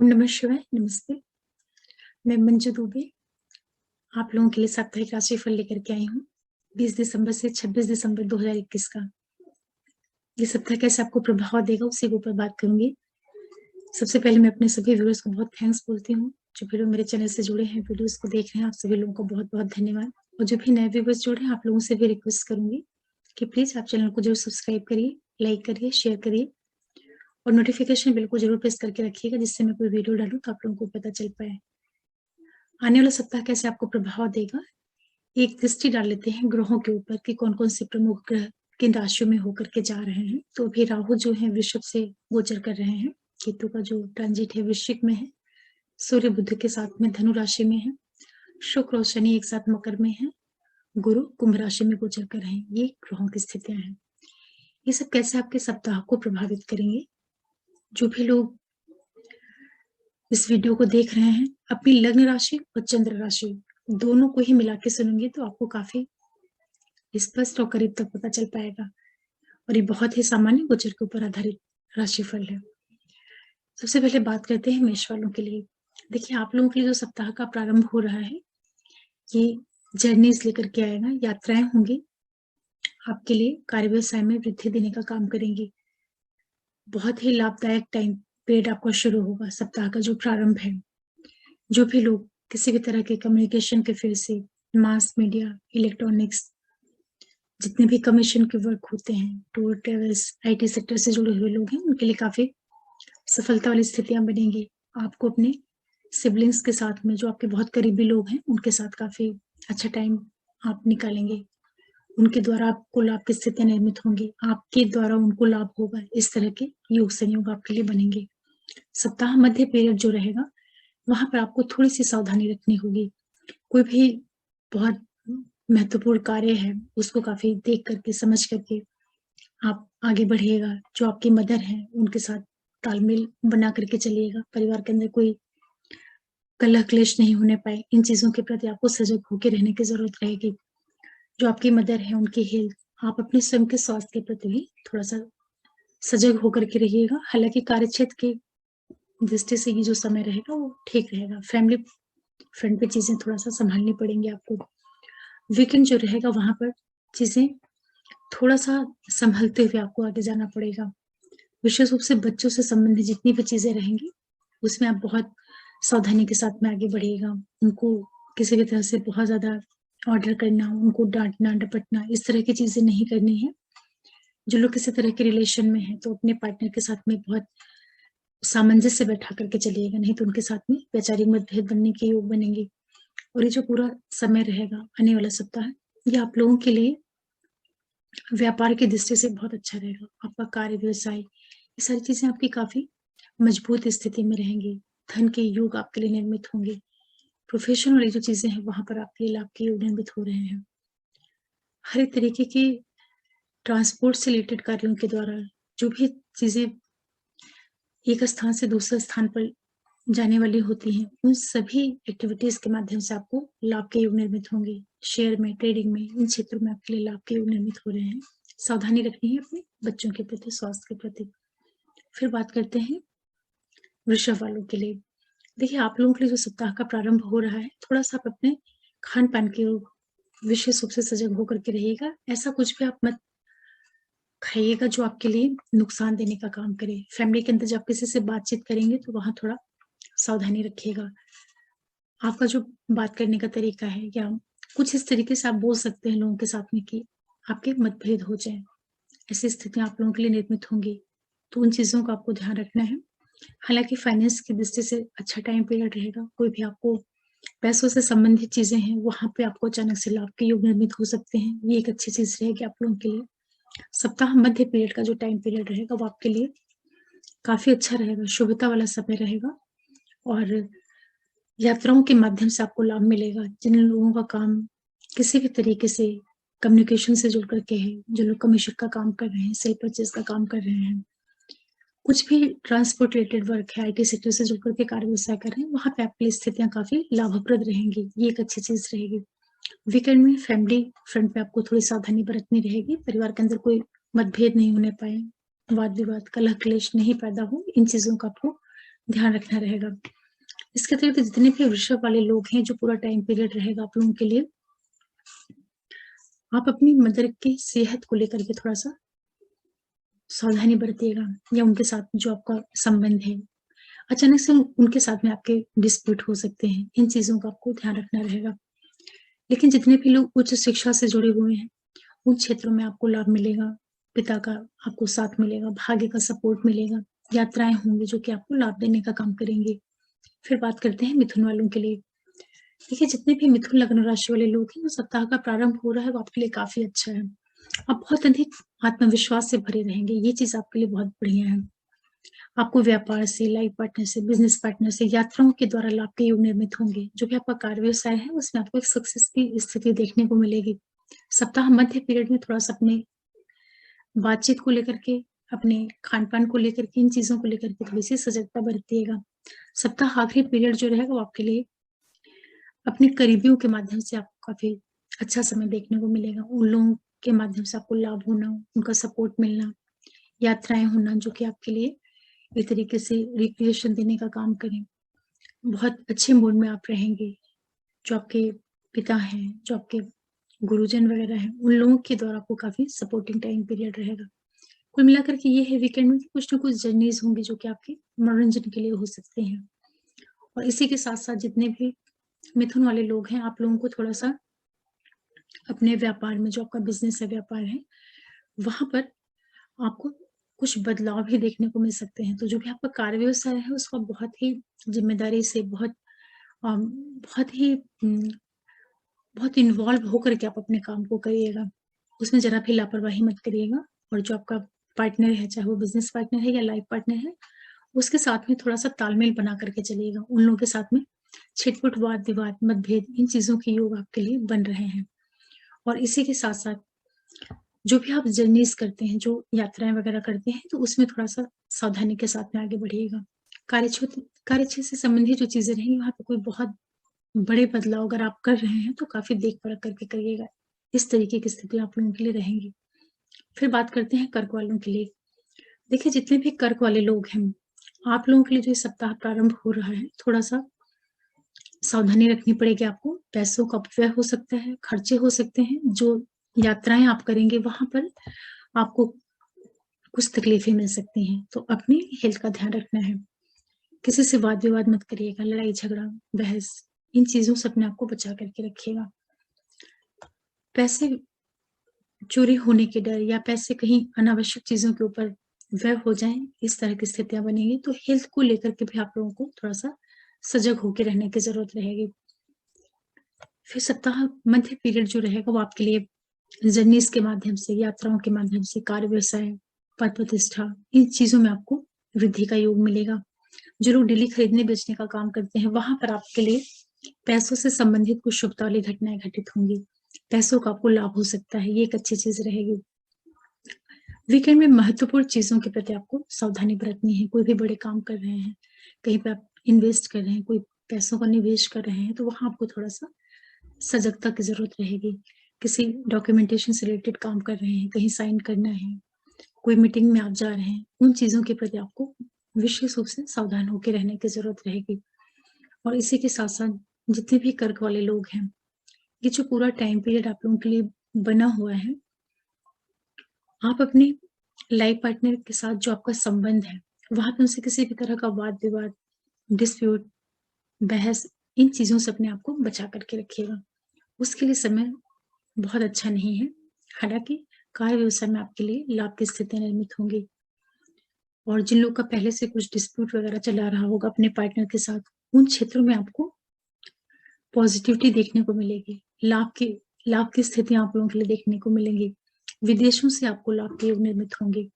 ओम नमः शिवाय, नमस्ते। मैं मंजू दुबे आप लोगों के लिए साप्ताहिक राशिफल लेकर के आई हूँ। 20 दिसंबर से 26 दिसंबर 2021 का। ये सप्ताह कैसे आपको प्रभाव देगा उसी के ऊपर बात करूँगी। सबसे पहले मैं अपने सभी व्यूअर्स को बहुत थैंक्स बोलती हूँ, जो भी लोग मेरे चैनल से जुड़े हैं, वीडियोज़ को देख रहे हैं, आप सभी लोगों को बहुत-बहुत धन्यवाद। और जो भी नए व्यूअर्स जुड़े हैं, आप लोगों से भी रिक्वेस्ट करूँगी कि प्लीज़ आप चैनल को ज़रूर सब्सक्राइब करिए, लाइक करिए, शेयर करिए और नोटिफ़िकेशन बेल को ज़रूर प्रेस करके रखिएगा, जिससे मैं कोई वीडियो डालूँ तो आप लोगों को पता चल पाए। आने वाला सप्ताह कैसे आपको प्रभाव देगा, एक दृष्टि डाल लेते हैं ग्रहों के ऊपर कि कौन-कौन से प्रमुख ग्रह किन राशियों में होकर के जा रहे हैं। तो अभी राहु जो है वृषभ से गोचर कर रहे हैं, केतु का जो ट्रांजिट है वृश्चिक में है, सूर्य बुध के साथ में धनु राशि में है, शुक्र और शनि एक साथ मकर में है, गुरु कुंभ राशि में गोचर कर रहे हैं। ये ग्रहों की स्थितियां हैं। ये सब कैसे आपके सप्ताह को प्रभावित करेंगे? जो भी लोग इस वीडियो को देख रहे हैं, अपनी लग्न राशि और चंद्र राशि दोनों को ही मिला के सुनेंगे तो आपको काफी स्पष्ट और करीब तक पता चल पाएगा। और ये बहुत ही सामान्य गोचर के ऊपर आधारित राशिफल है। सबसे पहले बात करते हैं मेष वालों के लिए। देखिए, आप लोगों के लिए जो सप्ताह का प्रारंभ हो रहा है, ये जर्नीज लेकर के आएगा, यात्राएं होंगी, आपके लिए कार्य व्यवसाय में वृद्धि देने का काम करेंगी। बहुत ही लाभदायक टाइम पीरियड आपका शुरू होगा। सप्ताह का जो प्रारंभ है, जो भी लोग किसी भी तरह के कम्युनिकेशन के फील्ड से, मास मीडिया, इलेक्ट्रॉनिक्स, जितने भी कमीशन के वर्क होते हैं, टूर ट्रेवल्स, आईटी सेक्टर से जुड़े हुए लोग हैं, उनके लिए काफी सफलता वाली स्थितियां बनेंगी। आपको अपने सिबलिंग्स के साथ में, जो आपके बहुत करीबी लोग हैं, उनके साथ काफी अच्छा टाइम आप निकालेंगे। उनके द्वारा आपको लाभ की स्थितियां निर्मित होंगी, आपके द्वारा उनको लाभ होगा। इस तरह के योग संयोग आपके लिए बनेंगे। सप्ताह मध्य पीरियड जो रहेगा, वहां पर आपको थोड़ी सी सावधानी रखनी होगी। कोई भी बहुत महत्वपूर्ण कार्य है, उसको काफी देख करके, समझ करके आप आगे बढ़िएगा। जो आपकी मदर हैं, उनके साथ तालमेल बना करके चलिएगा। परिवार के अंदर कोई कलह क्लेश नहीं होने पाए, इन चीज़ों के प्रति आपको सजग होके रहने की ज़रूरत रहेगी। जो आपकी मदर है, उनकी हेल्थ, आप अपने स्वयं के स्वास्थ्य के प्रति भी थोड़ा-सा सजग होकर के रहिएगा। हालाँकि कार्यक्षेत्र की दृष्टि से ये जो समय रहेगा, वो ठीक रहेगा। फैमिली फ्रंट पे चीज़ें थोड़ा-सा सँभालनी पड़ेंगी आपको। वीकेंड जो रहेगा, वहाँ पर चीज़ें थोड़ा-सा सँभलते हुए आपको आगे जाना पड़ेगा। विशेष रूप से बच्चों से संबंधित जितनी भी चीज़ें रहेंगी, उसमें आप बहुत सावधानी के साथ में आगे बढ़िएगा। उनको किसी भी तरह से बहुत ज़्यादा ऑर्डर करना, उनको डाँटना, डपटना, इस तरह की चीज़ें नहीं करनी है। जो लोग किसी तरह के रिलेशन में हैं, तो अपने पार्टनर के साथ में बहुत सामंजस्य बैठा करके चलिएगा, नहीं तो उनके साथ में वैचारिक मतभेद बनने के योग बनेंगे। और ये जो पूरा समय रहेगा, आने वाला सप्ताह, ये आप लोगों के लिए व्यापार की दृष्टि से बहुत अच्छा रहेगा। आपका कार्य, व्यवसाय, ये सारी चीज़ें आपकी काफ़ी मजबूत स्थिति में रहेंगी। धन के योग आपके लिए निर्मित होंगे। प्रोफ़ेशन वाली जो चीज़ें हैं, वहाँ पर आपके लिए लाभ के योग निर्मित हो रहे हैं। हर एक तरीके की ट्रांसपोर्ट से रिलेटेड कार्यों के द्वारा जो भी चीज़ें एक स्थान से दूसरे स्थान पर जाने वाली होती हैं, उन सभी एक्टिविटीज़ के माध्यम से आपको लाभ के योग निर्मित होंगे। शेयर में, ट्रेडिंग में, इन क्षेत्रों में आपके लिए लाभ के योग निर्मित हो रहे हैं। सावधानी रखनी है अपने बच्चों के प्रति, स्वास्थ्य के प्रति। फिर बात करते हैं वृषभ वालों के लिए। देखिए, आप लोगों के लिए जो सप्ताह का प्रारंभ हो रहा है, थोड़ा-सा आप अपने खान-पान के विशेष रूप से सजग होकर के रहिएगा। ऐसा कुछ भी आप मत खाइएगा जो आपके लिए नुकसान देने का काम करे। फैमिली के अंदर जब किसी से बातचीत करेंगे, तो वहाँ थोड़ा सावधानी रखिएगा। आपका जो बात करने का तरीका है, या कुछ इस तरीके से आप बोल सकते हैं लोगों के साथ में कि आपके मतभेद हो जाएँ। ऐसी स्थितियाँ आप लोगों के लिए निर्मित होंगी, तो उन चीज़ों का आपको ध्यान रखना है। हालाँकि फाइनेंस की दृष्टि से अच्छा टाइम पीरियड रहेगा। कोई भी आपको पैसों से संबंधित चीज़ें हैं, वहाँ पे आपको अचानक से लाभ के योग निर्मित हो सकते हैं। ये एक अच्छी चीज़ रहेगी आप लोगों के लिए। सप्ताह मध्य पीरियड का जो टाइम पीरियड रहेगा, वो आपके लिए काफ़ी अच्छा रहेगा, शुभता वाला समय रहेगा। और यात्राओं के माध्यम से आपको लाभ मिलेगा। जिन लोगों का काम किसी भी तरीके से कम्युनिकेशन से जुड़ कर के है, जो लोग कमीशन का काम कर रहे हैं, सेल परचेज़ का काम कर रहे हैं, कुछ भी ट्रांसपोर्ट रिलेटेड वर्क है, आईटी सेक्टर से जुड़ कर के कार्य व्यवसाय कर रहे हैं, वहाँ पे आपके लिए स्थितियाँ काफ़ी लाभप्रद रहेंगी। ये एक अच्छी चीज़ रहेगी। वीकेंड में फैमिली फ्रंट पे आपको थोड़ी सावधानी बरतनी रहेगी। परिवार के अंदर कोई मतभेद नहीं होने पाए, वाद-विवाद, कलह-क्लेश नहीं पैदा हो, इन चीज़ों का आपको ध्यान रखना रहेगा। इसके अतिरिक्त जितने भी वृषभ वाले लोग हैं, जो पूरा टाइम पीरियड रहेगा आप लोगों के लिए, आप अपनी मदर की सेहत को लेकर के थोड़ा-सा सावधानी बरतिएगा, या उनके साथ जो आपका संबंध है, अचानक से उनके साथ में आपके डिस्प्यूट हो सकते हैं। इन चीज़ों का आपको ध्यान रखना रहेगा। लेकिन जितने भी लोग उच्च शिक्षा से जुड़े हुए हैं, उन क्षेत्रों में आपको लाभ मिलेगा, पिता का आपको साथ मिलेगा, भाग्य का सपोर्ट मिलेगा, यात्राएँ होंगी जो कि आपको लाभ देने का काम करेंगी। फिर बात करते हैं मिथुन वालों के लिए। देखिए, जितने भी मिथुन लग्न राशि वाले लोग हैं, वो सप्ताह का प्रारंभ हो रहा है, वो आपके लिए काफ़ी अच्छा है। आप बहुत अधिक आत्मविश्वास से भरे रहेंगे, ये चीज़ आपके लिए बहुत बढ़िया है। आपको व्यापार से, लाइफ पार्टनर से, बिज़नेस पार्टनर से, यात्राओं के द्वारा लाभ के योग निर्मित होंगे। जो भी आपका कार्य व्यवसाय है, उसमें आपको एक सक्सेस की स्थिति देखने को मिलेगी। सप्ताह मध्य पीरियड में थोड़ा-सा अपने बातचीत को लेकर के, अपने खान-पान को लेकर के, इन चीज़ों को लेकर के थोड़ी-सी सजगता बरतिएगा। सप्ताह आखिरी पीरियड जो रहेगा, वो आपके लिए अपने करीबियों के माध्यम से आपको काफ़ी अच्छा समय देखने को मिलेगा। उन लोगों के माध्यम से आपको लाभ होना, उनका सपोर्ट मिलना, यात्राएँ होना, जो कि आपके लिए एक तरीके से रिक्रिएशन देने का काम करें। बहुत अच्छे मूड में आप रहेंगे। जो आपके पिता हैं, जो आपके गुरुजन वगैरह हैं, उन लोगों के द्वारा आपको काफ़ी सपोर्टिंग टाइम पीरियड रहेगा। कुल मिलाकर के ये है, वीकेंड में कुछ न कुछ जर्नीज़ होंगी जो कि आपके मनोरंजन के लिए हो सकते हैं। और इसी के साथ-साथ जितने भी मिथुन वाले लोग हैं, आप लोगों को थोड़ा-सा अपने व्यापार में, जो आपका बिज़नेस है, व्यापार है, वहाँ पर आपको कुछ बदलाव भी देखने को मिल सकते हैं। तो जो भी आपका कार्य व्यवसाय है, उसको आप बहुत ही ज़िम्मेदारी से, बहुत ही बहुत इन्वॉल्व होकर के आप अपने काम को करिएगा। उसमें ज़रा भी लापरवाही मत करिएगा, और जो आपका पार्टनर है, चाहे वो बिज़नेस पार्टनर है या लाइफ पार्टनर है, उसके साथ में थोड़ा-सा तालमेल बना कर के चलिएगा। उन लोगों के साथ में छिटपुट वाद-विवाद, मतभेद, इन चीज़ों के योग आपके लिए बन रहे हैं। और इसी के साथ-साथ जो भी आप जर्नीज़ करते हैं, जो यात्राएँ वगैरह करते हैं, तो उसमें थोड़ा-सा सावधानी के साथ में आगे बढ़िएगा। कार्यक्षेत्र से संबंधित जो चीज़ें रहेंगी, वहाँ पे कोई बहुत बड़े बदलाव अगर आप कर रहे हैं, तो काफ़ी देख-परख करके करिएगा। इस तरीके की स्थिति आप लोगों के लिए रहेंगी। फिर बात करते हैं कर्क वालों के लिए। देखिए, जितने भी कर्क वाले लोग हैं, आप लोगों के लिए जो ये सप्ताह प्रारंभ हो रहा है, थोड़ा-सा सावधानी रखनी पड़ेगी आपको। पैसों का अपव्यय हो सकता है, खर्चे हो सकते हैं। जो यात्राएँ आप करेंगे, वहाँ पर आपको कुछ तकलीफ़ें मिल सकती हैं, तो अपनी हेल्थ का ध्यान रखना है। किसी से वाद-विवाद मत करिएगा, लड़ाई-झगड़ा, बहस, इन चीज़ों से अपने आप को बचा कर के रखिएगा। पैसे चोरी होने के डर, या पैसे कहीं अनावश्यक चीज़ों के ऊपर व्यय हो जाएँ, इस तरह की स्थितियाँ बनेंगी, तो हेल्थ को लेकर के भी आप लोगों को थोड़ा-सा सजग होके रहने की ज़रूरत रहेगी। फिर सप्ताह मध्य पीरियड जो रहेगा, वो आपके लिए जर्नीज़ के माध्यम से, यात्राओं के माध्यम से, कार्य व्यवसाय, पद प्रतिष्ठा, इन चीज़ों में आपको वृद्धि का योग मिलेगा। जो लोग डेली खरीदने-बेचने का काम करते हैं, वहाँ पर आपके लिए पैसों से संबंधित कुछ शुभता वाली घटनाएँ घटित होंगी। पैसों का आपको लाभ हो सकता है, ये एक अच्छी चीज़ रहेगी। वीकेंड में महत्वपूर्ण चीज़ों के प्रति आपको सावधानी बरतनी है। कोई भी बड़े काम कर रहे हैं, कहीं पे आप इन्वेस्ट कर रहे हैं, कोई पैसों का निवेश कर रहे हैं, तो वहाँ आपको थोड़ा-सा सजगता की ज़रूरत रहेगी। किसी डॉक्यूमेंटेशन से रिलेटेड काम कर रहे हैं, कहीं साइन करना है, कोई मीटिंग में आप जा रहे हैं, उन चीज़ों के प्रति आपको विशेष रूप से सावधान होके रहने की ज़रूरत रहेगी। और इसी के साथ-साथ जितने भी कर्क वाले लोग हैं, ये जो पूरा टाइम पीरियड आप लोगों के लिए बना हुआ है, आप अपने लाइफ पार्टनर के साथ जो आपका संबंध है, वहाँ पे उनसे किसी भी तरह का वाद-विवाद, डिस्प्यूट, बहस, इन चीज़ों से अपने आप को बचा कर के रखिएगा। उसके लिए समय बहुत अच्छा नहीं है। हालाँकि कार्य व्यवसाय में आपके लिए लाभ की स्थितियाँ निर्मित होंगी। और जिन लोग का पहले से कुछ डिस्प्यूट वगैरह चला रहा होगा अपने पार्टनर के साथ, उन क्षेत्रों में आपको पॉज़िटिविटी देखने को मिलेगी। लाभ की स्थितियाँ आप लोगों के लिए देखने को मिलेंगी। विदेशों से आपको लाभ के योग निर्मित होंगे।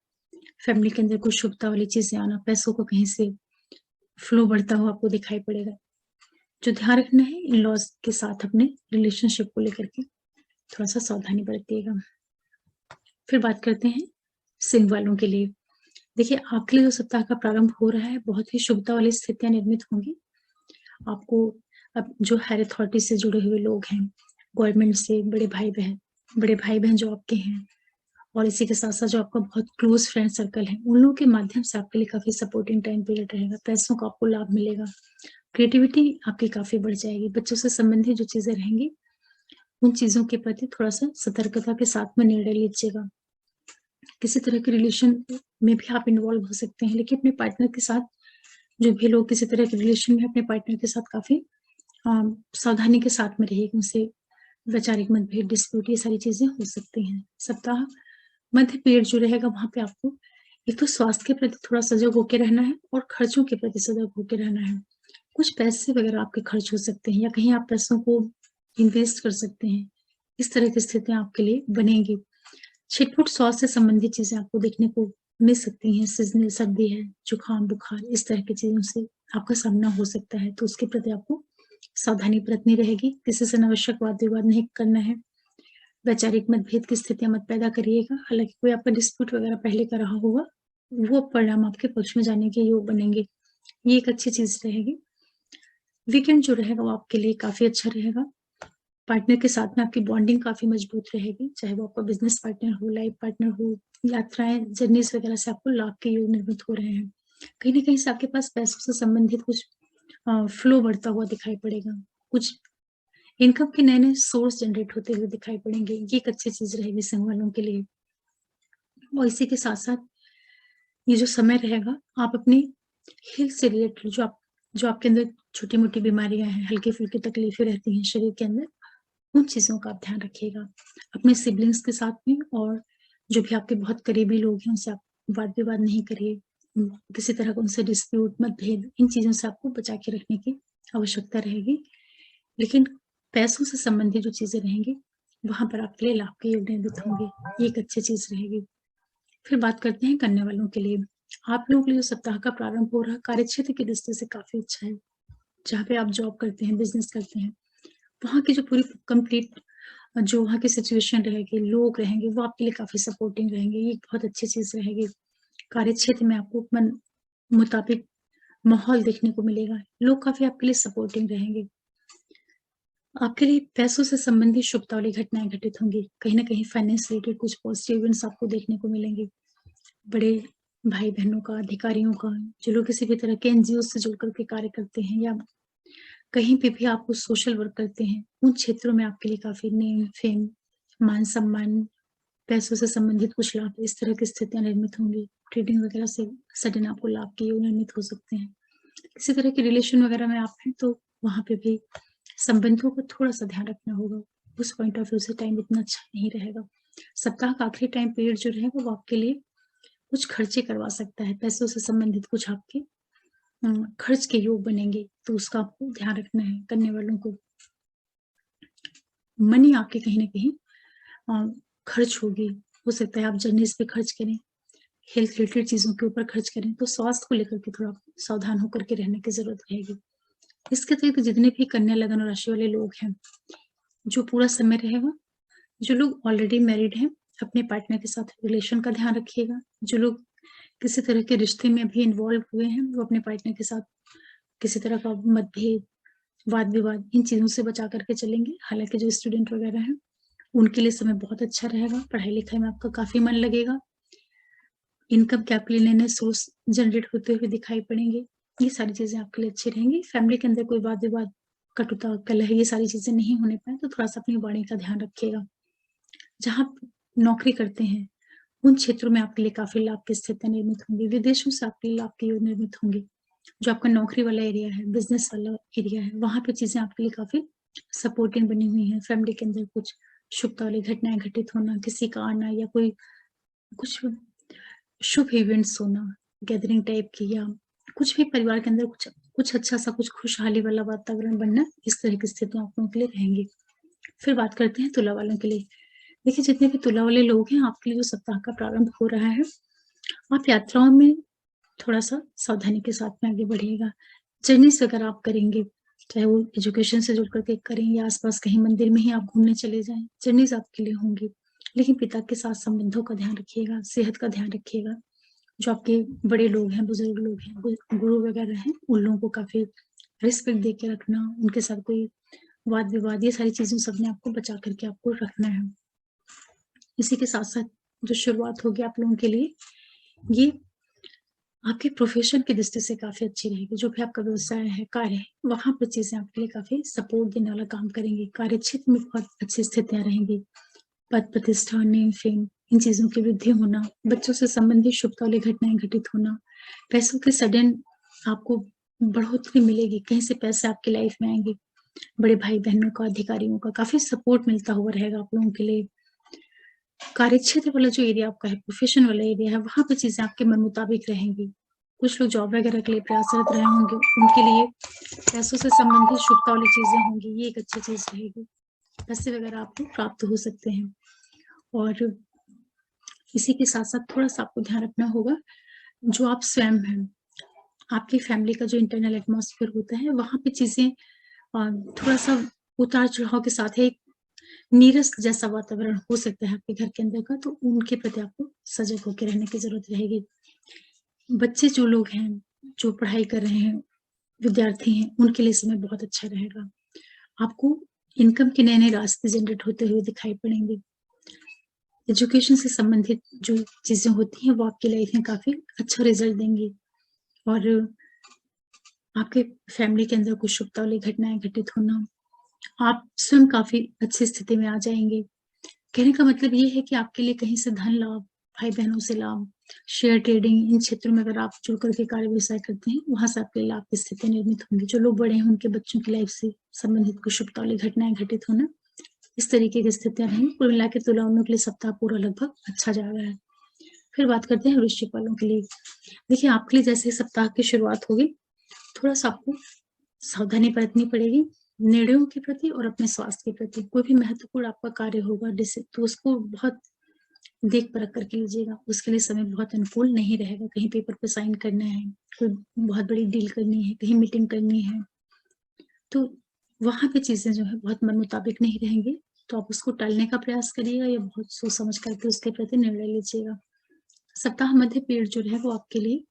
फैमिली के अंदर कुछ शुभता वाली चीज़ें आना, पैसों का कहीं से फ्लो बढ़ता हुआ आपको दिखाई पड़ेगा। जो ध्यान रखना है, इन-लॉज़ के साथ अपने रिलेशनशिप को लेकर के थोड़ा-सा सावधानी बरतिएगा। फिर बात करते हैं सिंह वालों के लिए। देखिए, आपके लिए जो सप्ताह का प्रारंभ हो रहा है, बहुत ही शुभता वाली स्थितियाँ निर्मित होंगी। आपको अब जो हायर अथॉरिटी से जुड़े हुए लोग हैं, गवर्नमेंट से, बड़े भाई-बहन जो आपके हैं, और इसी के साथ-साथ जो आपका बहुत क्लोज़ फ्रेंड सर्कल है, उन लोगों के माध्यम से आपके लिए काफ़ी सपोर्टिंग टाइम पीरियड रहेगा। पैसों का आपको लाभ मिलेगा। क्रिएटिविटी आपकी काफ़ी बढ़ जाएगी। बच्चों से संबंधित जो चीज़ें रहेंगी, उन चीज़ों के प्रति थोड़ा-सा सतर्कता के साथ में निर्णय लीजिएगा। किसी तरह के रिलेशन में भी आप इन्वॉल्व हो सकते हैं, लेकिन अपने पार्टनर के साथ जो भी लोग किसी तरह के रिलेशन में अपने पार्टनर के साथ काफ़ी अ, सावधानी के साथ में रहिए। उनसे वैचारिक मतभेद, डिस्प्यूट ये सारी चीज़ें हो सकती हैं। सप्ताह मध्य पीरियड जो रहेगा वहाँ पे आपको एक तो स्वास्थ्य के प्रति थोड़ा सजग होके रहना है और खर्चों के प्रति सजग होके रहना है। कुछ पैसे वगैरह आपके खर्च हो सकते हैं या कहीं आप पैसों को इन्वेस्ट कर सकते हैं। इस तरह की स्थितियाँ आपके लिए बनेंगी। छिटपुट स्वास्थ्य से संबंधित चीज़ें आपको देखने को मिल सकती हैं। सीज़नल सर्दी है, जुकाम, बुखार इस तरह की चीज़ों से आपका सामना हो सकता है, तो उसके प्रति आपको सावधानी बरतनी रहेगी। किसी से अनावश्यक वाद-विवाद नहीं करना है। वैचारिक मतभेद की स्थितियाँ मत पैदा करिएगा। हालाँकि कोई आपका डिस्प्यूट वगैरह पहले का रहा होगा, वो परिणाम आपके पक्ष में जाने के योग बनेंगे। ये एक अच्छी चीज़ रहेगी। वीकेंड जो रहेगा वो आपके लिए काफ़ी अच्छा रहेगा। पार्टनर के साथ में आपकी बॉन्डिंग काफ़ी मजबूत रहेगी, चाहे वो आपका बिज़नेस पार्टनर हो, लाइफ पार्टनर हो, यात्राएँ, जर्नीज़ वगैरह से आपको लाभ के योग निर्मित हो रहे हैं। कहीं न कहीं से आपके पास पैसों से संबंधित कुछ फ्लो बढ़ता हुआ दिखाई पड़ेगा। कुछ इनकम के नए-नए सोर्स जनरेट होते हुए दिखाई पड़ेंगे। ये एक अच्छी चीज़ रहेगी सिंह वालों के लिए। और इसी के साथ-साथ ये जो समय रहेगा, आप अपनी हेल्थ से रिलेटेड जो आपके अंदर छोटी-मोटी बीमारियाँ हैं, हल्की-फुल्की तकलीफ़ें रहती हैं शरीर के अंदर, उन चीज़ों का आप ध्यान रखिएगा। अपने सिबलिंग्स के साथ में और जो भी आपके बहुत करीबी लोग हैं, उनसे आप वाद-विवाद नहीं करिए। किसी तरह का उनसे डिस्प्यूट, मतभेद, इन चीज़ों से आपको बचा के रखने की आवश्यकता रहेगी। लेकिन पैसों से संबंधित जो चीज़ें रहेंगी, वहाँ पर आपके लिए लाभ के योग निर्मित होंगे। ये एक अच्छी चीज़ रहेगी। फिर बात करते हैं कन्या वालों के लिए। आप लोगों के लिए जो सप्ताह का प्रारंभ हो रहा है, कार्यक्षेत्र की दृष्टि से काफ़ी अच्छा है। जहाँ पे आप जॉब करते हैं, बिज़नेस करते हैं, वहाँ की जो पूरी कंप्लीट जो वहाँ की सिचुएशन रहेगी, लोग रहेंगे, वो आपके लिए काफ़ी सपोर्टिंग रहेंगे। ये एक बहुत अच्छी चीज़ रहेगी। कार्यक्षेत्र में आपको मन मुताबिक माहौल देखने को मिलेगा। लोग काफ़ी आपके लिए सपोर्टिंग रहेंगे। आपके लिए पैसों से संबंधित शुभता वाली घटनाएँ घटित होंगी। कहीं न कहीं फाइनेंस रिलेटेड कुछ पॉज़िटिव इवेंट्स आपको देखने को मिलेंगे। बड़े भाई-बहनों का, अधिकारियों का, जो लोग किसी भी तरह के एनजीओ से जुड़ कर के कार्य करते हैं या कहीं पे भी आप कुछ सोशल वर्क करते हैं, उन क्षेत्रों में आपके लिए काफ़ी नेम, फेम, मान-सम्मान, पैसों से संबंधित कुछ लाभ, इस तरह की स्थितियाँ निर्मित होंगी। ट्रेडिंग वगैरह से सडन आपको लाभ के योग निर्मित हो सकते हैं। किसी तरह के रिलेशन वगैरह में आप हैं, तो वहाँ पे भी संबंधों का थोड़ा-सा ध्यान रखना होगा। उस पॉइंट ऑफ व्यू से टाइम इतना अच्छा नहीं रहेगा। सप्ताह का आखिरी टाइम पीरियड जो रहेगा, वो आपके लिए कुछ खर्चे करवा सकता है। पैसों से संबंधित कुछ आपके खर्च के योग बनेंगे, तो उसका आपको ध्यान रखना है, करने वालों को। मनी आपके कहीं न कहीं अ, खर्च होगी। हो सकता है आप जर्नीज़ पे खर्च करें, हेल्थ रिलेटेड चीज़ों के ऊपर खर्च करें, तो स्वास्थ्य को लेकर के थोड़ा सावधान होकर के रहने की ज़रूरत रहेगी। इसके अतिरिक्त जितने भी कन्या लगन और राशि वाले लोग हैं, जो पूरा समय रहेगा, जो लोग ऑलरेडी मैरिड हैं, अपने पार्टनर के साथ रिलेशन का ध्यान रखिएगा। जो लोग किसी तरह के रिश्ते में भी इन्वॉल्व हुए हैं, वो अपने पार्टनर के साथ किसी तरह का मतभेद, वाद-विवाद इन चीज़ों से बचा कर के चलेंगे। हालाँकि जो स्टूडेंट वगैरह हैं, उनके लिए समय बहुत अच्छा रहेगा, पढ़ाई-लिखाई में आपका काफ़ी मन लगेगा। इनकम के आपके लिए नए-नए सोर्स जनरेट होते हुए दिखाई पड़ेंगे। ये सारी चीज़ें आपके लिए अच्छी रहेंगी। फैमिली के अंदर कोई वाद-विवाद, कटुता, कलह ये सारी चीज़ें नहीं होने पाएँ, तो थोड़ा-सा अपनी वाणी का ध्यान रखिएगा। जहाँ आप नौकरी करते हैं, उन क्षेत्रों में आपके लिए काफ़ी लाभ की स्थितियाँ निर्मित होंगी। विदेशों से आपके लिए लाभ के योग निर्मित होंगे। जो आपका नौकरी वाला एरिया है, बिज़नेस वाला एरिया है, वहाँ पे चीज़ें आपके लिए काफ़ी सपोर्टिंग बनी हुई हैं। फैमिली के अंदर कुछ शुभता वाली घटनाएँ घटित होना, किसी का आना या कोई कुछ शुभ इवेंट्स होना, गैदरिंग टाइप की या कुछ भी परिवार के अंदर कुछ कुछ अच्छा-सा कुछ खुशहाली वाला वातावरण बनना, इस तरह की स्थितियाँ आप लोगों के लिए रहेंगी। फिर बात करते हैं तुला वालों के लिए। देखिए, जितने भी तुला वाले लोग हैं, आपके लिए जो सप्ताह का प्रारंभ हो रहा है, आप यात्राओं में थोड़ा-सा सावधानी के साथ में आगे बढ़िएगा। जर्नीज़ अगर आप करेंगे, चाहे वो एजुकेशन से जुड़ कर के करें या आस-पास कहीं मंदिर में ही आप घूमने चले जाएँ, जर्नीज़ आपके लिए होंगी। लेकिन पिता के साथ संबंधों का ध्यान रखिएगा, सेहत का ध्यान रखिएगा। जो आपके बड़े लोग हैं, बुज़ुर्ग लोग हैं, गुरु वगैरह हैं, उन लोगों को काफ़ी रिस्पेक्ट दे के रखना, उनके साथ कोई वाद-विवाद, ये सारी चीज़ों से अपने आप को बचा कर के आपको रखना है। इसी के साथ-साथ जो शुरुआत होगी आप लोगों के लिए, ये आपके प्रोफ़ेशन की दृष्टि से काफ़ी अच्छी रहेगी। जो भी आपका व्यवसाय है, कार्य है, वहाँ पे चीज़ें आपके लिए काफ़ी सपोर्ट देने वाला काम करेंगी। कार्यक्षेत्र में बहुत अच्छी स्थितियाँ रहेंगी। पद प्रतिष्ठा, नेम फेम इन चीज़ों की वृद्धि होना, बच्चों से संबंधित शुभ वाली घटनाएँ घटित होना, पैसों की सडन आपको बढ़ोतरी मिलेगी, कहीं से पैसे आपकी लाइफ में आएँगे। बड़े भाई-बहनों का, अधिकारियों का काफ़ी सपोर्ट मिलता हुआ रहेगा आप लोगों के लिए। कार्यक्षेत्र वाला जो एरिया आपका है, प्रोफ़ेशन वाला एरिया है, वहाँ पे चीज़ें आपके मन मुताबिक रहेंगी। कुछ लोग जॉब वगैरह के लिए प्रयासरत रहे होंगे, उनके लिए पैसों से संबंधित शुभता वाली चीज़ें होंगी, ये एक अच्छी चीज़ रहेगी। पैसे वगैरह आपको प्राप्त हो सकते हैं और इसी के साथ-साथ थोड़ा-सा आपको ध्यान रखना होगा, जो आप स्वयं हैं, आपकी फैमिली का जो इंटरनल एटमॉस्फेयर होता है, वहाँ पे चीज़ें थोड़ा-सा उतार-चढ़ाव के साथ है, एक नीरस जैसा वातावरण हो सकता है आपके घर के अंदर का, तो उनके प्रति आपको सजग होके रहने की ज़रूरत रहेगी। बच्चे जो लोग हैं, जो पढ़ाई कर रहे हैं, विद्यार्थी हैं, उनके लिए समय बहुत अच्छा रहेगा। आपको इनकम के नए-नए रास्ते जनरेट होते हुए दिखाई पड़ेंगे। एजुकेशन से संबंधित जो चीज़ें होती हैं, वो आपकी लाइफ में काफ़ी अच्छा रिज़ल्ट देंगी और आपके फैमिली के अंदर कुछ शुभता वाली घटनाएँ घटित होना, आप स्वयं काफ़ी अच्छी स्थिति में आ जाएँगे। कहने का मतलब ये है कि आपके लिए कहीं से धन लाभ, भाई-बहनों से लाभ, शेयर ट्रेडिंग इन क्षेत्रों में अगर आप जुड़ कर के कार्य व्यवसाय करते हैं, वहाँ से आपके लिए लाभ की स्थिति निर्मित होंगी। जो लोग बड़े हैं, उनके बच्चों की लाइफ से संबंधित कुछ शुभता वाली घटनाएँ घटित होना, इस तरीके की स्थितियाँ रहेंगी। कुल मिला के तुला वालों के लिए सप्ताह पूरा लगभग अच्छा जा रहा है। फिर बात करते हैं वृश्चिक वालों के लिए। देखिए, आपके लिए जैसे ही सप्ताह की शुरुआत होगी, थोड़ा-सा आपको सावधानी बरतनी पड़ेगी, निर्णयों के प्रति और अपने स्वास्थ्य के प्रति। कोई भी महत्वपूर्ण आपका कार्य होगा डिसि तो उसको बहुत देख परख करके लीजिएगा। उसके लिए समय बहुत अनुकूल नहीं रहेगा। कहीं पेपर पे साइन करना है, कोई बहुत बड़ी डील करनी है, कहीं मीटिंग करनी है, तो वहाँ पे चीज़ें जो है बहुत मन मुताबिक नहीं रहेंगी। तो आप उसको टालने का प्रयास करिएगा या बहुत सोच समझ करके उसके प्रति निर्णय लीजिएगा। सप्ताह मध्य पीरियड जो है वो आपके लिए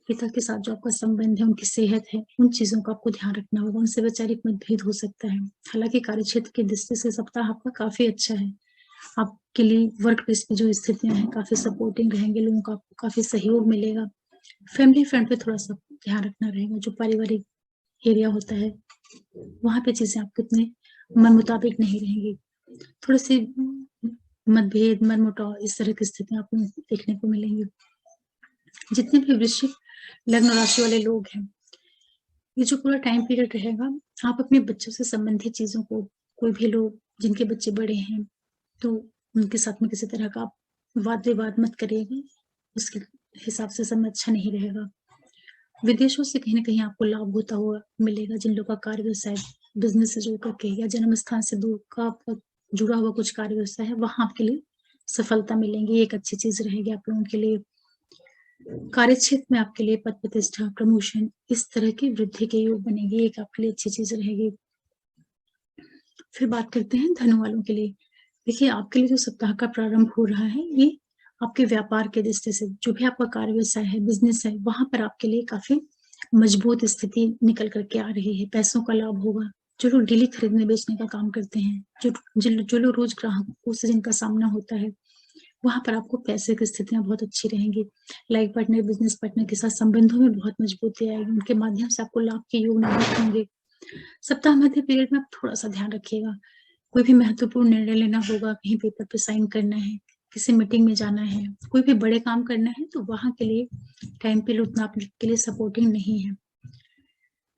पिता के साथ जो आपका संबंध है, उनकी सेहत है, उन चीज़ों का आपको ध्यान रखना होगा, उनसे वैचारिक मतभेद हो सकता है। हालाँकि कार्यक्षेत्र की दृष्टि से सप्ताह आपका काफ़ी अच्छा है। आपके लिए वर्क प्लेस पे जो स्थितियाँ हैं, काफ़ी सपोर्टिंग रहेंगे, लोगों का आपको काफ़ी सहयोग मिलेगा। फैमिली फ्रंट पे थोड़ा-सा ध्यान रखना रहेगा, जो पारिवारिक एरिया होता है, वहाँ पे चीज़ें आपके उतने मन मुताबिक नहीं रहेंगी। थोड़े-से मतभेद, मनमुटाव इस तरह की स्थितियाँ आपको देखने को मिलेंगी। जितने भी वृश्चिक लग्न राशि वाले लोग हैं, ये जो पूरा टाइम पीरियड रहेगा, आप अपने बच्चों से संबंधित चीज़ों को कोई भी लोग जिनके बच्चे बड़े हैं, तो उनके साथ में किसी तरह का आप वाद-विवाद मत करिएगा, उसके हिसाब से समय अच्छा नहीं रहेगा। विदेशों से कहीं न कहीं आपको लाभ होता हुआ मिलेगा, जिन लोगों का कार्य व्यवसाय बिज़नेस से जुड़ कर के या जन्म स्थान से दूर का आपका जुड़ा हुआ कुछ कार्य व्यवसाय है, वहाँ आपके लिए सफलता मिलेंगी, ये एक अच्छी चीज़ रहेगी आप लोगों के लिए। कार्यक्षेत्र में आपके लिए पद प्रतिष्ठा, प्रमोशन इस तरह की वृद्धि के योग बनेंगे, ये एक आपके लिए अच्छी चीज़ रहेगी। फिर बात करते हैं धनु वालों के लिए। देखिए, आपके लिए जो सप्ताह का प्रारंभ हो रहा है, ये आपके व्यापार की दृष्टि से जो भी आपका कार्य व्यवसाय है, बिज़नेस है, वहाँ पर आपके लिए काफ़ी मजबूत स्थिति निकल कर के आ रही है, पैसों का लाभ होगा। जो लोग डेली खरीदने-बेचने का काम करते हैं, जो लोग रोज़ ग्राहकों से जिनका सामना होता है, वहाँ पर आपको पैसे की स्थितियाँ बहुत अच्छी रहेंगी। लाइफ पार्टनर, बिज़नेस पार्टनर के साथ संबंधों में बहुत मजबूती आएगी, उनके माध्यम से आपको लाभ के योग निर्मित होंगे। सप्ताह मध्य पीरियड में आप थोड़ा-सा ध्यान रखिएगा। कोई भी महत्वपूर्ण निर्णय लेना होगा, कहीं पेपर पे साइन करना है, किसी मीटिंग में जाना है, कोई भी बड़े काम करना है, तो वहाँ के लिए टाइम पीरियड उतना आपके लिए सपोर्टिंग नहीं है।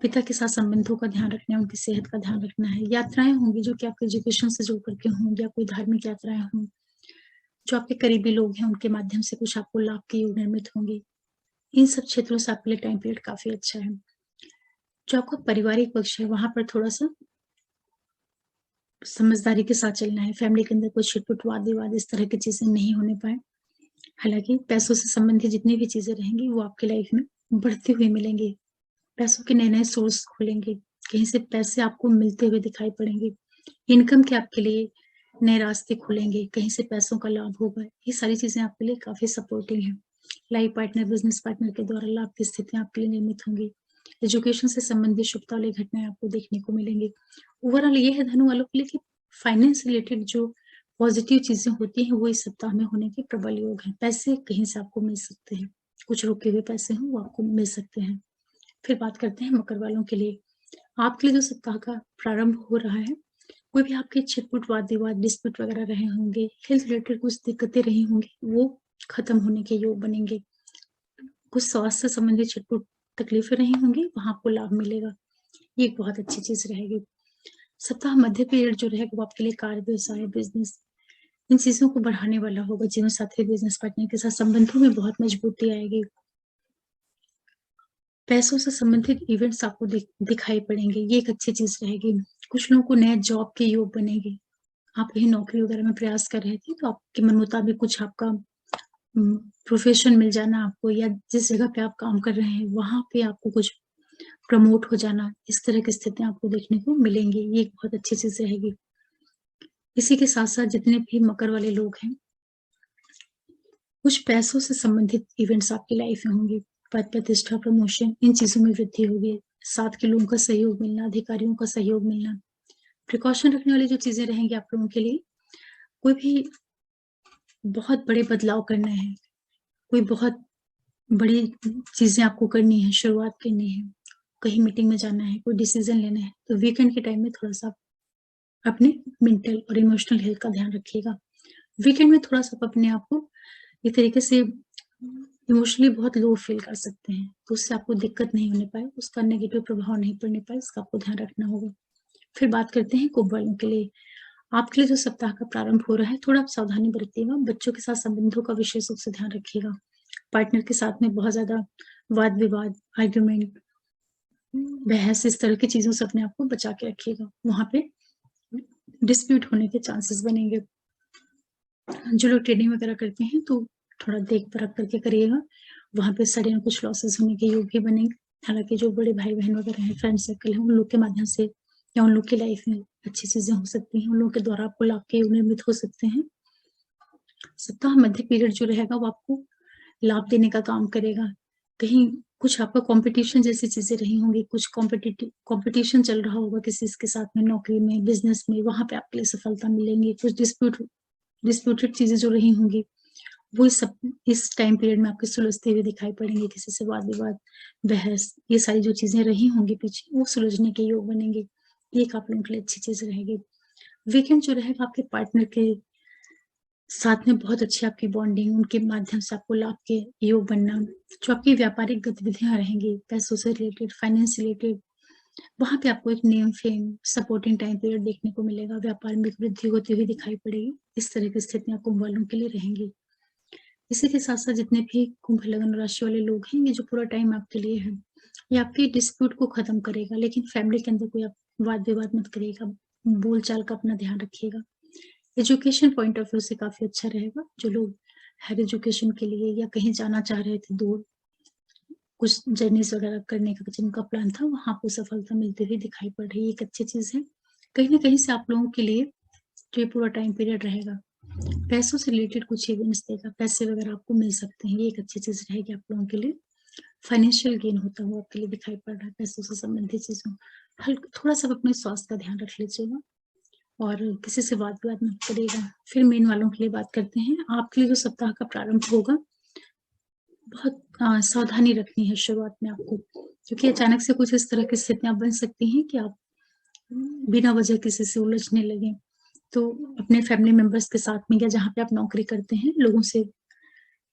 पिता के साथ संबंधों का ध्यान रखना है, उनकी सेहत का ध्यान रखना है। यात्राएँ होंगी जो कि आपके एजुकेशन से जुड़ कर के हों या कोई धार्मिक यात्राएँ हों, जो आपके करीबी लोग हैं, उनके माध्यम से कुछ आपको लाभ के योग निर्मित होंगे। इन सब क्षेत्रों से आपके लिए टाइम पीरियड काफ़ी अच्छा है। जो आपका पारिवारिक पक्ष है, वहाँ पर थोड़ा-सा समझदारी के साथ चलना है, फैमिली के अंदर कोई छिट-पुट, वाद-विवाद इस तरह की चीज़ें नहीं होने पाएँ। हालाँकि पैसों से संबंधित जितनी भी चीज़ें रहेंगी, वो आपकी लाइफ में बढ़ती हुई मिलेंगी। पैसों के नए-नए सोर्स खुलेंगे, कहीं से पैसे आपको मिलते हुए दिखाई पड़ेंगे। इनकम के आपके लिए नए रास्ते खुलेंगे, कहीं से पैसों का लाभ होगा। ये सारी चीज़ें आपके लिए काफ़ी सपोर्टिंग हैं। लाइफ पार्टनर, बिज़नेस पार्टनर के द्वारा लाभ की स्थितियाँ आपके लिए निर्मित होंगी। एजुकेशन से संबंधित शुभता वाली घटनाएँ आपको देखने को मिलेंगी। ओवरऑल ये है धनु वालों के लिए कि फाइनेंस रिलेटेड जो पॉजिटिव चीजें होती हैं वो इस सप्ताह में होने के प्रबल योग हैं। पैसे कहीं से आपको मिल सकते हैं, कुछ रुके हुए पैसे हों वो आपको मिल सकते हैं। फिर बात करते हैं मकर वालों के लिए। आपके लिए जो सप्ताह का प्रारंभ हो रहा है, कोई भी आपके छिटपुट वाद-विवाद, डिस्प्यूट वगैरह रहे होंगे, हेल्थ रिलेटेड कुछ दिक्कतें रही होंगी, वो खत्म होने के योग बनेंगे। कुछ स्वास्थ्य से संबंधित छिटपुट तकलीफें रही होंगी, वहाँ आपको लाभ मिलेगा। ये एक बहुत अच्छी चीज़ रहेगी। सप्ताह मध्य पीरियड जो रहेगा वो आपके लिए कार्य, व्यवसाय, बिज़नेस इन चीज़ों को बढ़ाने वाला होगा। जीवन साथी, बिज़नेस पार्टनर के साथ संबंधों में बहुत मजबूती आएगी। पैसों से संबंधित इवेंट्स आपको दिखाई पड़ेंगे, ये एक अच्छी चीज़ रहेगी। कुछ लोगों को नए जॉब के योग बनेंगे। आप कहीं नौकरी वगैरह में प्रयास कर रहे थे, तो आपके मन मुताबिक कुछ आपका प्रोफ़ेशन मिल जाना आपको, या जिस जगह पे आप काम कर रहे हैं, वहाँ पे आपको कुछ प्रमोट हो जाना, इस तरह की स्थितियाँ आपको देखने को मिलेंगी। ये एक बहुत अच्छी चीज़ रहेगी। इसी के साथ-साथ जितने भी मकर वाले लोग हैं, कुछ पैसों से संबंधित इवेंट्स आपकी लाइफ में होंगे। पद प्रतिष्ठा, प्रमोशन इन चीज़ों में वृद्धि होगी। साथ के लोगों का सहयोग मिलना, अधिकारियों का सहयोग मिलना। प्रिकॉशन रखने वाली जो चीज़ें रहेंगी आप लोगों के लिए, कोई भी बहुत बड़े बदलाव करना है, कोई बहुत बड़ी चीज़ें आपको करनी है, शुरुआत करनी है, कहीं मीटिंग में जाना है, कोई डिसीज़न लेना है, तो वीकेंड के टाइम में थोड़ा-सा अपने मेंटल और इमोशनल हेल्थ का ध्यान रखिएगा। वीकेंड में थोड़ा-सा आप अपने आप को एक तरीके से इमोशनली बहुत लो फ़ील कर सकते हैं, तो उससे आपको दिक्कत नहीं होने पाए, उसका नेगेटिव प्रभाव नहीं पड़ने पाए, इसका आपको ध्यान रखना होगा। फिर बात करते हैं कुंभ वालों के लिए। आपके लिए जो सप्ताह का प्रारंभ हो रहा है, थोड़ा आप सावधानी बरतिएगा, बच्चों के साथ संबंधों का विशेष रूप से ध्यान रखिएगा। पार्टनर के साथ में बहुत ज़्यादा वाद-विवाद, आर्ग्यूमेंट, बहस इस तरह की चीज़ों से अपने आप को बचा के रखिएगा। वहाँ पे डिस्प्यूट होने के चांसेस बनेंगे। जो लोग ट्रेडिंग वगैरह करते हैं तो थोड़ा देख-परख करके करिएगा। वहाँ पे सडन कुछ लॉसेस होने के योग भी बनेंगे। हालाँकि जो बड़े भाई-बहन वगैरह हैं, फ्रेंड सर्कल है, उन लोग के माध्यम से या उन लोग की लाइफ में अच्छी चीज़ें हो सकती हैं। उन लोगों के द्वारा आपको लाभ के योग निर्मित हो सकते हैं। सप्ताह मध्य पीरियड जो रहेगा वो आपको लाभ देने का काम करेगा। कहीं कुछ आपका कॉम्पिटिशन जैसी चीज़ें रही होंगी, कुछ कॉम्पिटिशन चल रहा होगा किसी के साथ में, नौकरी में, बिज़नेस में, वहाँ पे आपके लिए सफलता मिलेंगी। कुछ डिस्प्यूटेड चीज़ें जो रही होंगी, वो इस टाइम पीरियड में आपके सुलझते हुए दिखाई पड़ेंगे। किसी से वाद-विवाद, बहस, ये सारी जो चीज़ें रही होंगी पीछे, वो सुलझने के योग बनेंगे। ये एक आप लोगों के लिए अच्छी चीज़ रहेगी। वीकेंड जो रहेगा आपके पार्टनर के साथ में बहुत अच्छी आपकी बॉन्डिंग, उनके माध्यम से आपको लाभ के योग बनना, जो आपकी व्यापारिक गतिविधियाँ रहेंगी, पैसों से रिलेटेड, फाइनेंस रिलेटेड, वहाँ पे आपको एक name, fame, supporting time period देखने को मिलेगा, व्यापार में एक वृद्धि होती हुई दिखाई पड़ेगी। इस तरह की स्थितियाँ कुंभ वालों के लिए रहेंगी। इसी के साथ-साथ जितने भी कुंभ लग्न राशि वाले लोग हैं, ये जो पूरा टाइम आपके लिए है, ये आपके डिस्प्यूट को खत्म करेगा, लेकिन फैमिली के अंदर कोई आप वाद-विवाद मत करिएगा, बोल-चाल का अपना ध्यान रखिएगा। एजुकेशन पॉइंट ऑफ व्यू से काफ़ी अच्छा रहेगा। जो लोग हायर एजुकेशन के लिए या कहीं जाना चाह रहे थे दूर, कुछ जर्नीज़ वगैरह करने का जिनका प्लान था, वहाँ आपको सफलता मिलती हुई दिखाई पड़ रही है, एक अच्छी चीज़ है। कहीं न कहीं से आप लोगों के लिए जो ये पूरा टाइम पीरियड रहेगा, पैसों से रिलेटेड कुछ इवेंट्स देगा, पैसे वगैरह आपको मिल सकते हैं, ये एक अच्छी चीज़ रहेगी आप लोगों के लिए। फाइनेंशियल गेन होता हुआ आपके लिए दिखाई पड़ रहा है, पैसों से संबंधित चीज़ों थोड़ा-सा अपने स्वास्थ्य का ध्यान रख लीजिएगा और किसी से वाद-विवाद मत करिएगा। फिर मीन वालों के लिए बात करते हैं। आपके लिए जो सप्ताह का प्रारंभ होगा, बहुत सावधानी रखनी है शुरुआत में आपको, क्योंकि अचानक से कुछ इस तरह की स्थितियाँ बन सकती हैं कि आप बिना वजह किसी से उलझने लगें। तो अपने फैमिली मेंबर्स के साथ में या जहाँ पे आप नौकरी करते हैं, लोगों से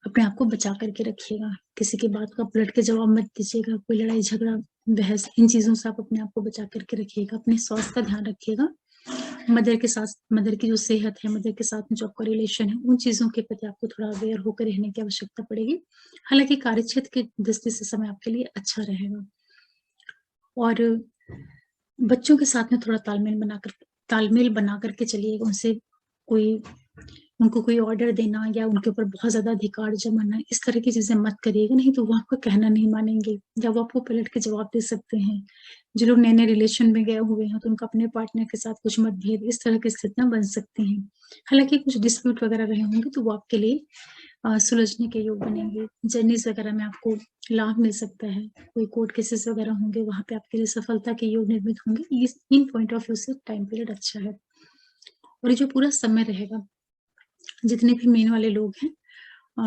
अपने आप को बचा कर के रखिएगा। किसी की बात का पलट के जवाब मत दीजिएगा, कोई लड़ाई-झगड़ा, बहस इन चीज़ों से आप अपने आप को बचा कर के रखिएगा। अपने स्वास्थ्य का ध्यान रखिएगा। मदर की जो सेहत है, मदर के साथ में जो आपका रिलेशन है, उन चीज़ों के प्रति आपको थोड़ा अवेयर होकर रहने की आवश्यकता पड़ेगी। हालाँकि कार्यक्षेत्र की दृष्टि से समय आपके लिए अच्छा रहेगा और बच्चों के साथ में थोड़ा तालमेल बना कर के चलिएगा। कोई उनको कोई ऑर्डर देना या उनके ऊपर बहुत ज़्यादा अधिकार जमाना, इस तरह की चीज़ें मत करिएगा, नहीं तो वो आपका कहना नहीं मानेंगे या वो आपको पलट के जवाब दे सकते हैं। जो लोग नए-नए रिलेशन में गए हुए हैं, तो उनका अपने पार्टनर के साथ कुछ मतभेद, इस तरह की स्थितियाँ बन सकती हैं। हालाँकि कुछ डिस्प्यूट वगैरह रहे होंगे, तो वो आपके लिए सुलझने के योग बनेंगे। जर्नीज़ वगैरह में आपको लाभ मिल सकता है। कोई कोर्ट केसेस वगैरह होंगे, वहाँ पे आपके लिए सफलता के योग निर्मित होंगे। इन पॉइंट ऑफ व्यू से टाइम पीरियड अच्छा है और ये जो पूरा समय रहेगा जितने भी मेन वाले लोग हैं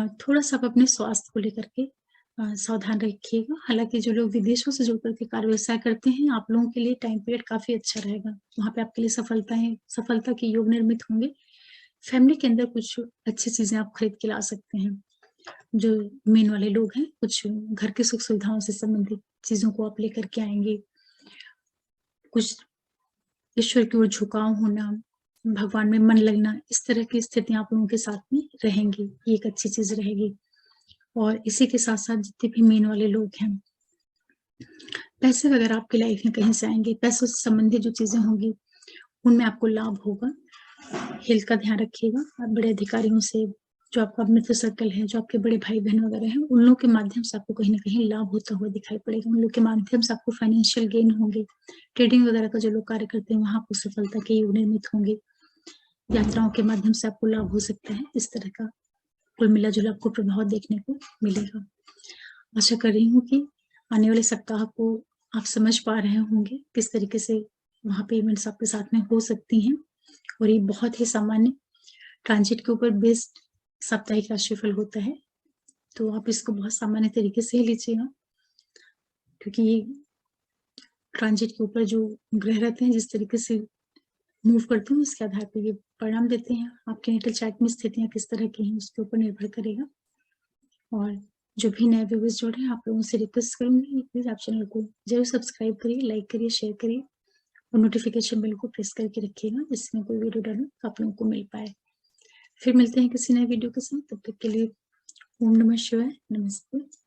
थोड़ा-सा आप अपने स्वास्थ्य को लेकर के सावधान रखिएगा। हालाँकि जो लोग विदेशों से जुड़ कर के कार्य व्यवसाय करते हैं, आप लोगों के लिए टाइम पीरियड काफ़ी अच्छा रहेगा। वहाँ पे आपके लिए सफलता के योग निर्मित होंगे। फैमिली के अंदर कुछ अच्छी चीज़ें आप खरीद के ला सकते हैं। जो मेन वाले लोग हैं, कुछ घर की सुख-सुविधाओं से संबंधित चीज़ों को आप लेकर के आएँगे। कुछ ईश्वर की ओर झुकाव होना, भगवान में मन लगना, इस तरह की स्थितियाँ आप लोगों के साथ में रहेंगी। ये एक अच्छी चीज़ रहेगी। और इसी के साथ-साथ जितने भी मेन वाले लोग हैं, पैसे वगैरह आपकी लाइफ में कहीं से आएँगे, पैसों से संबंधित जो चीज़ें होंगी, उनमें आपको लाभ होगा। हेल्थ का ध्यान रखिएगा। आप बड़े अधिकारियों से, जो आपका मित्र सर्कल है, जो आपके बड़े भाई-बहन वगैरह हैं, उन लोगों के माध्यम से आपको कहीं न कहीं लाभ होता हुआ दिखाई पड़ेगा। उन लोग के माध्यम से आपको फाइनेंशियल गेन होंगे। ट्रेडिंग वगैरह का जो लोग कार्य करते हैं, वहाँ आपको सफलता के योग निर्मित होंगे। यात्राओं के माध्यम से आपको लाभ हो सकता है। इस तरह का कुल मिला-जुला आपको प्रभाव देखने को मिलेगा। आशा कर रही हूँ कि आने वाले सप्ताह को आप समझ पा रहे होंगे, किस तरीके से वहाँ पे इवेंट्स आपके साथ में हो सकती हैं और ये बहुत ही सामान्य ट्रांजिट के ऊपर बेस्ड साप्ताहिक राशिफल होता है, तो आप इसको बहुत सामान्य तरीके से ही लीजिएगा, क्योंकि ये ट्रांजिट के ऊपर जो ग्रह रहते हैं, जिस तरीके से मूव करते हैं, उसके आधार पे ये परिणाम देते हैं। आपके नेटल चार्ट में स्थितियाँ किस तरह की हैं, उसके ऊपर निर्भर करेगा। और जो भी नए व्यूअर्स जुड़ रहे हैं, आप लोगों से रिक्वेस्ट करूँगी, प्लीज़ आप चैनल को ज़रूर सब्सक्राइब करिए, लाइक करिए, शेयर करिए और नोटिफ़िकेशन बेल को प्रेस करके रखिएगा, जिससे मैं कोई वीडियो डालूँ, तो आप लोगों को मिल पाए। फिर मिलते हैं किसी नए वीडियो के साथ, तब तक के लिए ओम नमः शिवाय, नमस्ते।